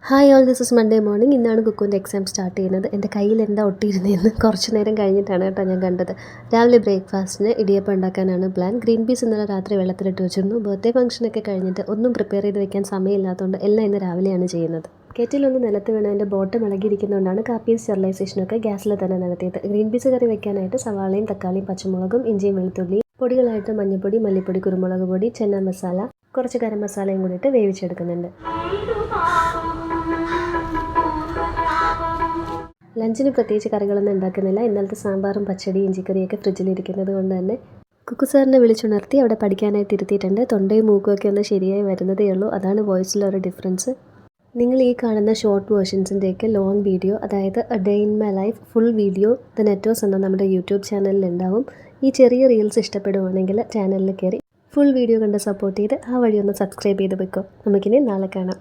Hi all, this is Monday morning. ഇന്നാണ് കുക്കുവിൻ്റെ exam start ചെയ്യുന്നത്. എൻ്റെ കയ്യിൽ എന്താ ഒട്ടിയിരുന്നതെന്ന് കുറച്ച് നേരം കഴിഞ്ഞിട്ടാണ് കേട്ടോ ഞാൻ കണ്ടത്. രാവിലെ ബ്രേക്ക്ഫാസ്റ്റിന് ഇടിയപ്പം ഉണ്ടാക്കാനാണ് പ്ലാൻ. ഗ്രീൻ പീസ് ഇന്നലെ രാത്രി വെള്ളത്തിലിട്ട് വെച്ചിരുന്നു. ബർത്ത്ഡേ ഫംഗ്ഷനൊക്കെ കഴിഞ്ഞിട്ട് ഒന്നും പ്രിപ്പയർ ചെയ്ത് വെക്കാൻ സമയമില്ലാത്തതുകൊണ്ട് എല്ലാം ഇന്ന് രാവിലെയാണ് ചെയ്യുന്നത്. കെറ്റിലൊന്ന് നിലത്ത് വീണ് അതിൻ്റെ ബോട്ടം ഇളകിയിരിക്കുന്നതുകൊണ്ടാണ് കാപ്പിയും സ്റ്റെറിലൈസേഷനൊക്കെ ഗ്യാസിൽ തന്നെ നടത്തിയത്. ഗ്രീൻ പീസ് കറി വെക്കാനായിട്ട് സവാളയും തക്കാളിയും പച്ചമുളകും ഇഞ്ചിയും വെളുത്തുള്ളിയും പൊടികളായിട്ട് മഞ്ഞൾപ്പൊടി, മല്ലിപ്പൊടി, കുരുമുളക് പൊടി, ചെന്ന മസാല, കുറച്ച് ഗരം മസാലയും കൂടിയിട്ട് വേവിച്ചെടുക്കുന്നുണ്ട്. ലഞ്ചിന് പ്രത്യേകിച്ച് കറികളൊന്നും ഉണ്ടാക്കുന്നില്ല. ഇന്നലത്തെ സാമ്പാറും പച്ചടിയും ഇഞ്ചിക്കറിയൊക്കെ ഫ്രിഡ്ജിലിരിക്കുന്നത് കൊണ്ട് തന്നെ കുക്കു സാറിനെ വിളിച്ചുണർത്തി അവിടെ പഠിക്കാനായിട്ട് ഇരുത്തിയിട്ടുണ്ട്. തൊണ്ടയും മൂക്കുമൊക്കെ ഒന്ന് ശരിയായി വരുന്നതേ ഉള്ളൂ. അതാണ് വോയിസിലൊരു ഡിഫറൻസ്. നിങ്ങൾ ഈ കാണുന്ന ഷോർട്ട് വേർഷൻസിൻ്റെയൊക്കെ ലോങ് വീഡിയോ, അതായത് a day in my life full video the നെറ്റോസ് എന്ന നമ്മുടെ യൂട്യൂബ് ചാനലിൽ ഉണ്ടാവും. ഈ ചെറിയ റീൽസ് ഇഷ്ടപ്പെടുവാണെങ്കിൽ ചാനലിൽ കയറി ഫുൾ വീഡിയോ കണ്ട് സപ്പോർട്ട് ചെയ്ത് ആ വഴി ഒന്ന് സബ്സ്ക്രൈബ് ചെയ്ത് വെക്കോ. നമുക്കിനി നാളെ കാണാം.